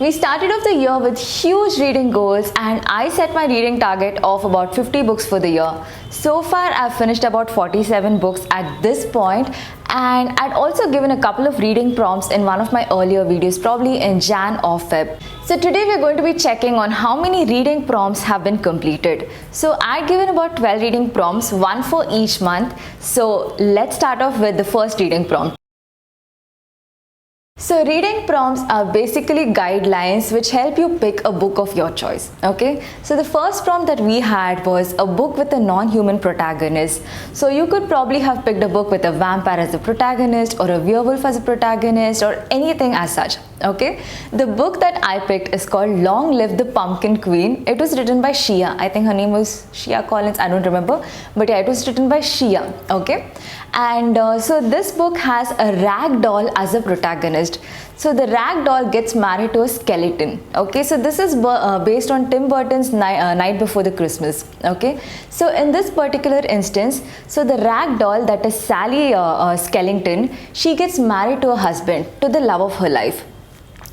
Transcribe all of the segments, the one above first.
We started off the year with huge reading goals and I set my reading target of about 50 books for the year. So far I've finished about 47 books at this point, and I'd also given a couple of reading prompts in one of my earlier videos, probably in Jan or Feb. So today we're going to be checking on how many reading prompts have been completed. So I'd given about 12 reading prompts, one for each month. So let's start off with the first reading prompt. So reading prompts are basically guidelines which help you pick a book of your choice. Okay, so the first prompt that we had was a book with a non-human protagonist. So you could probably have picked a book with a vampire as a protagonist or a werewolf as a protagonist or anything as such. Okay, the book that I picked is called Long Live the Pumpkin Queen. It was written by Shia. I think her name was Shia Collins, I don't remember, but yeah, it was written by Shia. Okay, and so this book has a rag doll as a protagonist. So the rag doll gets married to a skeleton. Okay, so this is based on Tim Burton's Night Before the Christmas. Okay, so in this particular instance, so the rag doll, that is Sally Skellington, she gets married to a husband, to the love of her life.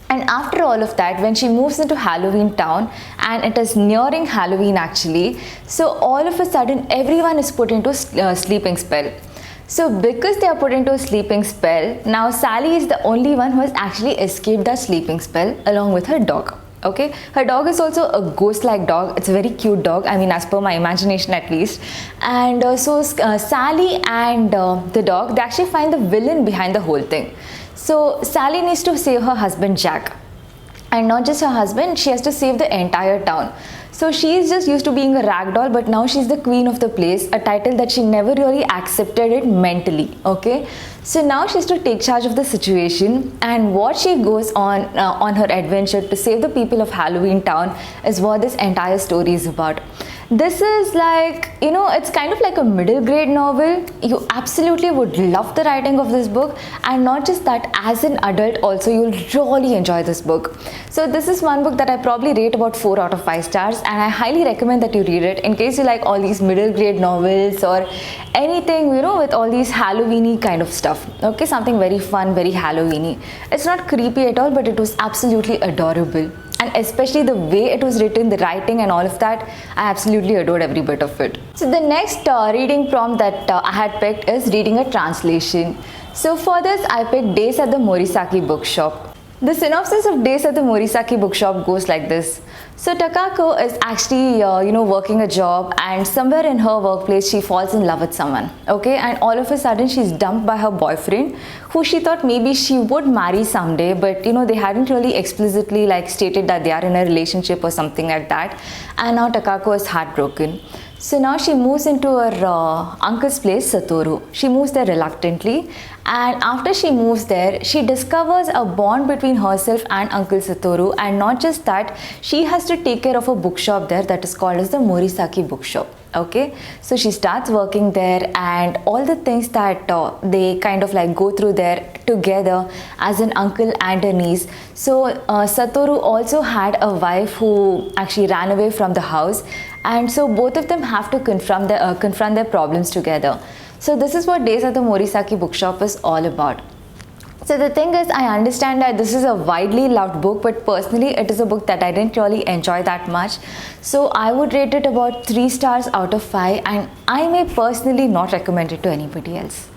And after all of that, when she moves into Halloween Town, and it is nearing Halloween actually, so all of a sudden everyone is put into a sleeping spell. So because they are put into a sleeping spell, now Sally is the only one who has actually escaped that sleeping spell along with her dog. Okay, her dog is also a ghost-like dog. It's a very cute dog, I mean, as per my imagination at least. And so Sally and the dog, they actually find the villain behind the whole thing. So Sally needs to save her husband Jack, and not just her husband, she has to save the entire town. So she is just used to being a rag doll, but now she's the queen of the place, a title that she never really accepted it mentally. Okay, so now she has to take charge of the situation, and what she goes on her adventure to save the people of Halloween Town is what this entire story is about. This is like, you know, it's kind of like a middle grade novel. You absolutely would love the writing of this book, and not just that, as an adult also you'll really enjoy this book. So this is one book that I probably rate about 4 out of 5 stars, and I highly recommend that you read it in case you like all these middle grade novels or anything, you know, with all these Halloweeny kind of stuff. Okay, something very fun, very Halloweeny. It's not creepy at all, but it was absolutely adorable. And especially the way it was written, the writing and all of that, I absolutely adored every bit of it. So the next reading prompt that I had picked is reading a translation. So for this I picked Days at the Morisaki Bookshop. The synopsis of Days at the Morisaki Bookshop goes like this. So Takako is actually working a job, and somewhere in her workplace she falls in love with someone. Okay, and all of a sudden she's dumped by her boyfriend, who she thought maybe she would marry someday, but they hadn't really explicitly like stated that they are in a relationship or something like that. And now Takako is heartbroken. So now she moves into her uncle's place, Satoru. She moves there reluctantly, and after she moves there, she discovers a bond between herself and Uncle Satoru, and not just that, she has to take care of a bookshop there that is called as the Morisaki Bookshop. Okay, so she starts working there, and all the things that they kind of like go through there together as an uncle and a niece. So Satoru also had a wife who actually ran away from the house, and so both of them have to confront their problems together. So this is what Days at the Morisaki Bookshop is all about. So the thing is, I understand that this is a widely loved book, but personally it is a book that I didn't really enjoy that much. So I would rate it about 3 stars out of 5, and I may personally not recommend it to anybody else.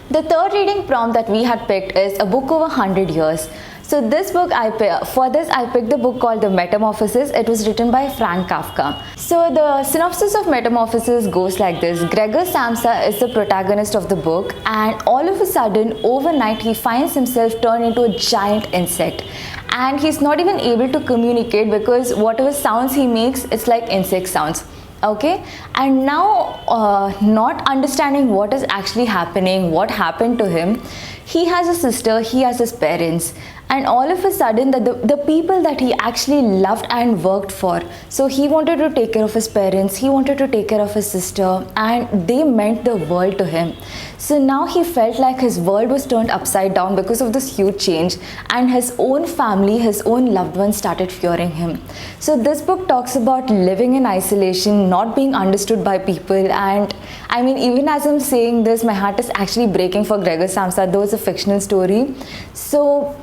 The third reading prompt that we had picked is a book over 100 years. So this book, I picked the book called The Metamorphosis. It was written by Frank Kafka. So the synopsis of Metamorphosis goes like this. Gregor Samsa is the protagonist of the book, and all of a sudden, overnight, he finds himself turned into a giant insect. And he's not even able to communicate because whatever sounds he makes, it's like insect sounds. Okay, and now not understanding what is actually happening, what happened to him, he has a sister, he has his parents, and all of a sudden the people that he actually loved and worked for, so he wanted to take care of his parents, he wanted to take care of his sister, and they meant the world to him. So now he felt like his world was turned upside down because of this huge change, and his own family, his own loved ones started fearing him. So this book talks about living in isolation, not being understood by people, and I mean, even as I'm saying this, my heart is actually breaking for Gregor Samsa, though it's a fictional story. So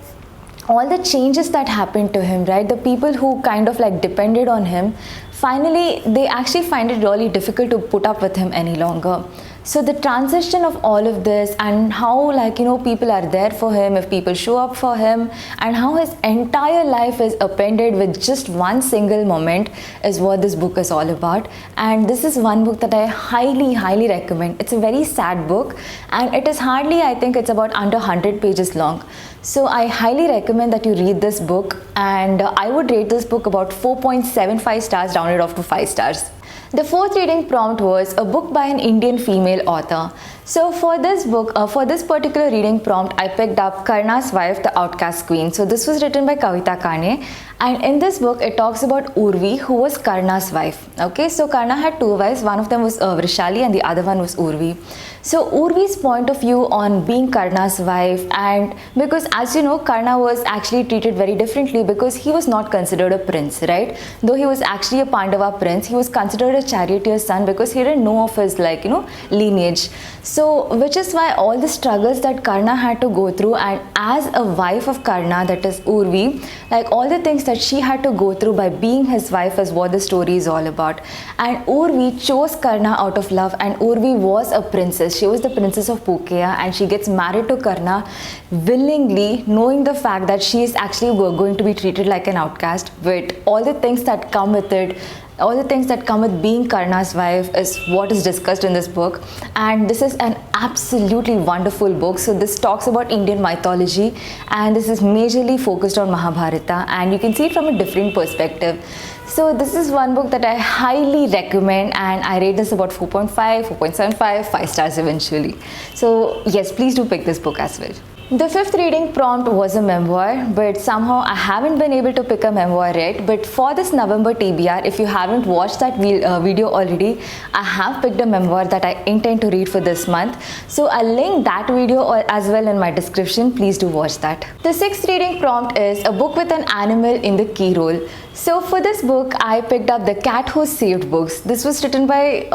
all the changes that happened to him, right? The people who kind of like depended on him, finally they actually find it really difficult to put up with him any longer. So the transition of all of this, and how, like, you know, people are there for him if people show up for him, and how his entire life is appended with just one single moment, is what this book is all about. And this is one book that I highly recommend. It's a very sad book, and it is hardly, I think it's about under 100 pages long. So I highly recommend that you read this book, and I would rate this book about 4.75 stars, rounded off to 5 stars. The fourth reading prompt was a book by an Indian female author. So for this book, for this particular reading prompt, I picked up Karna's Wife, the Outcast Queen. So this was written by Kavita Kane, and in this book it talks about Urvi, who was Karna's wife. Okay, so Karna had two wives, one of them was Vrishali and the other one was Urvi. So Urvi's point of view on being Karna's wife, and because as you know, Karna was actually treated very differently because he was not considered a prince, right? Though he was actually a Pandava prince, he was considered a charioteer's son because he didn't know of his, like, you know, lineage. So which is why all the struggles that Karna had to go through, and as a wife of Karna, that is Urvi, like all the things that she had to go through by being his wife is what the story is all about. And Urvi chose Karna out of love, and Urvi was a princess. She was the princess of Pukeya, and she gets married to Karna willingly, knowing the fact that she is actually going to be treated like an outcast, with all the things that come with it. All the things that come with being Karna's wife is what is discussed in this book, and this is an absolutely wonderful book. So this talks about Indian mythology, and this is majorly focused on Mahabharata, and you can see it from a different perspective. So this is one book that I highly recommend, and I rate this about 4.5, 4.75, 5 stars eventually. So yes, please do pick this book as well. The fifth reading prompt was a memoir, but somehow I haven't been able to pick a memoir yet. But for this November TBR, if you haven't watched that video already, I have picked a memoir that I intend to read for this month. So I'll link that video as well in my description. Please do watch that. The sixth reading prompt is a book with an animal in the key role. So for this book, I picked up The Cat Who Saved Books. This was written by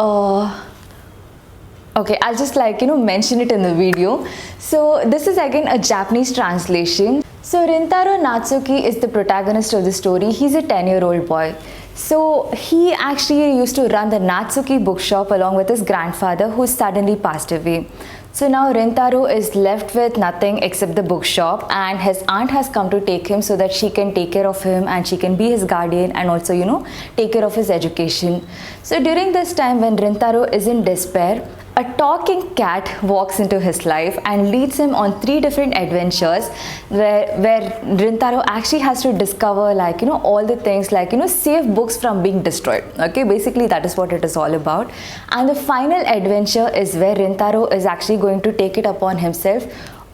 okay, I'll just, like, you know, mention it in the video. So this is again a Japanese translation. So Rintaro Natsuki is the protagonist of the story. He's a 10-year-old boy. So he actually used to run the Natsuki bookshop along with his grandfather, who suddenly passed away. So now Rintaro is left with nothing except the bookshop, and his aunt has come to take him so that she can take care of him and she can be his guardian, and also, you know, take care of his education. So during this time when Rintaro is in despair, a talking cat walks into his life and leads him on 3 different adventures where Rintaro actually has to discover, like, you know, all the things, like, you know, save books from being destroyed. Okay, basically that is what it is all about. And the final adventure is where Rintaro is actually going to take it upon himself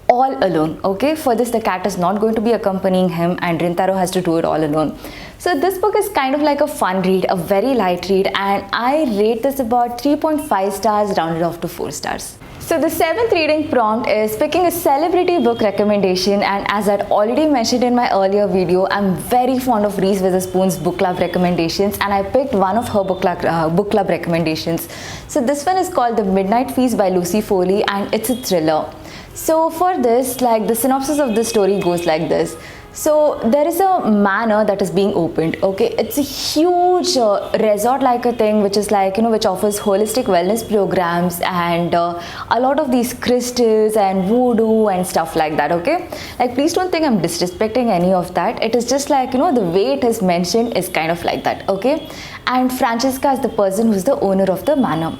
all alone. Okay, for this the cat is not going to be accompanying him, and Rintaro has to do it all alone. So this book is kind of like a fun read, a very light read, and I rate this about 3.5 stars, rounded off to 4 stars. So the seventh reading prompt is picking a celebrity book recommendation, and as I'd already mentioned in my earlier video, I'm very fond of Reese Witherspoon's book club recommendations, and I picked one of her book club recommendations. So this one is called The Midnight Feast by Lucy Foley, and it's a thriller. So for this, like, the synopsis of the story goes like this. So there is a manor that is being opened. Okay, it's a huge resort like a thing, which is, like, you know, which offers holistic wellness programs and a lot of these crystals and voodoo and stuff like that. Okay, like, please don't think I'm disrespecting any of that. It is just, like, you know, the way it is mentioned is kind of like that. Okay, and Francesca is the person who's the owner of the manor.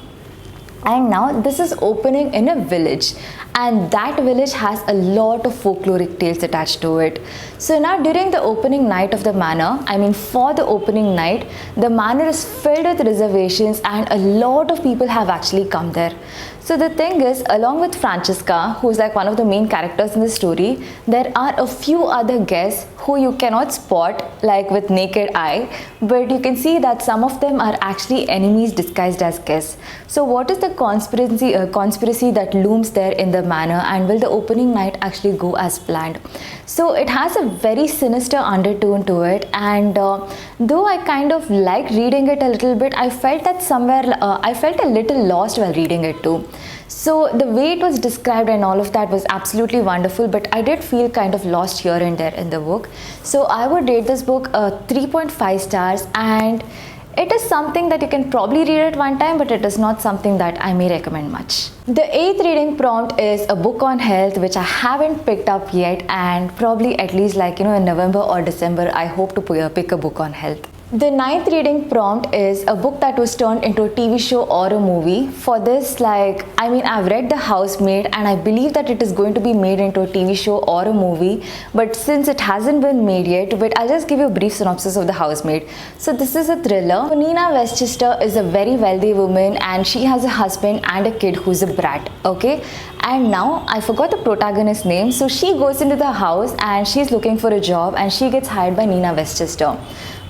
And now this is opening in a village, and that village has a lot of folkloric tales attached to it. So now during the opening night of the manor, for the opening night, the manor is filled with reservations and a lot of people have actually come there. So the thing is, along with Francesca, who's like one of the main characters in the story, there are a few other guests who you cannot spot like with naked eye, but you can see that some of them are actually enemies disguised as guests. So what is the conspiracy that looms there in the manor, and will the opening night actually go as planned? So it has a very sinister undertone to it, and though I kind of liked reading it a little bit, I felt that somewhere I felt a little lost while reading it too. So the way it was described and all of that was absolutely wonderful, but I did feel kind of lost here and there in the book. So I would rate this book 3.5 stars, and it is something that you can probably read at one time, but it is not something that I may recommend much. The 8th reading prompt is a book on health, which I haven't picked up yet, and probably at least in November or December I hope to pick a book on health. The 9th reading prompt is a book that was turned into a TV show or a movie. For this, I've read The Housemaid, and I believe that it is going to be made into a TV show or a movie, but since it hasn't been made yet, but I'll just give you a brief synopsis of The Housemaid. So this is a thriller. So Nina Westchester is a very wealthy woman, and she has a husband and a kid who's a brat, okay? And now I forgot the protagonist's name, so she goes into the house and she's looking for a job, and she gets hired by Nina Westchester.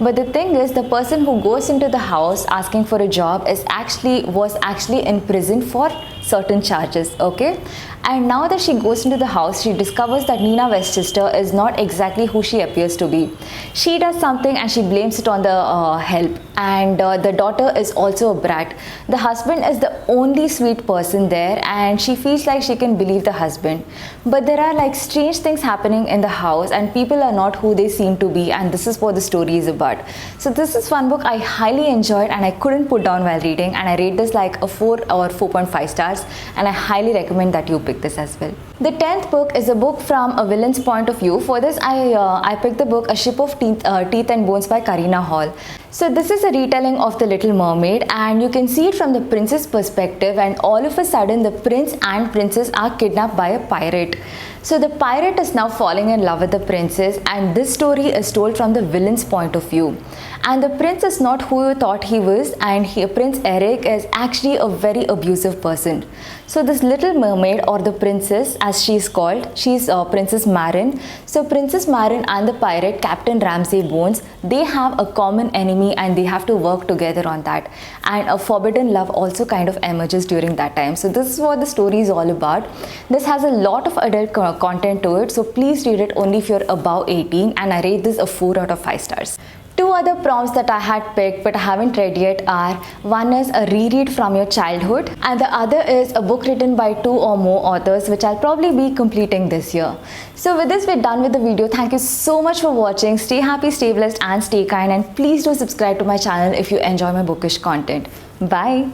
But the thing is, the person who goes into the house asking for a job was actually in prison for certain charges, okay? And now that she goes into the house, she discovers that Nina Westchester is not exactly who she appears to be. She does something and she blames it on the help, and the daughter is also a brat. The husband is the only sweet person there, and she feels like she can believe the husband. But there are strange things happening in the house, and people are not who they seem to be, and this is what the story is about. So this is one book I highly enjoyed and I couldn't put down while reading, and I rate this like a 4 or 4.5 stars, and I highly recommend that you pick this as well. The 10th book is a book from a villain's point of view. For this, I picked the book A Ship of Teeth and Bones by Karina Hall. So this is a retelling of The Little Mermaid, and you can see it from the prince's perspective, and all of a sudden the prince and princess are kidnapped by a pirate. So the pirate is now falling in love with the princess, and this story is told from the villain's point of view. And the prince is not who you thought he was, and Prince Eric is actually a very abusive person. So this Little Mermaid, or the princess as she is called, she's Princess Marin. So Princess Marin and the pirate Captain Ramsay Bones, they have a common enemy and they have to work together on that. And a forbidden love also kind of emerges during that time. So this is what the story is all about. This has a lot of adult content to it, so please read it only if you're above 18, and I rate this a 4 out of 5 stars. Two other prompts that I had picked but I haven't read yet are, one is a reread from your childhood, and the other is a book written by 2 or more authors, which I'll probably be completing this year. So with this, we're done with the video. Thank you so much for watching. Stay happy, stay blessed, and stay kind, and please do subscribe to my channel if you enjoy my bookish content. Bye.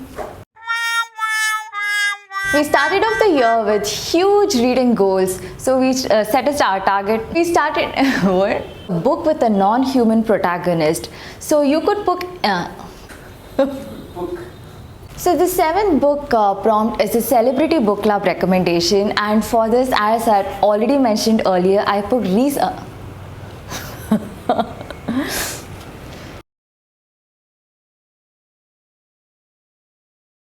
We started off the year with huge reading goals. So we set a target. We started what? A book with a non-human protagonist. So you could book. So the 7th book prompt is a celebrity book club recommendation, and for this, as I had already mentioned earlier, I put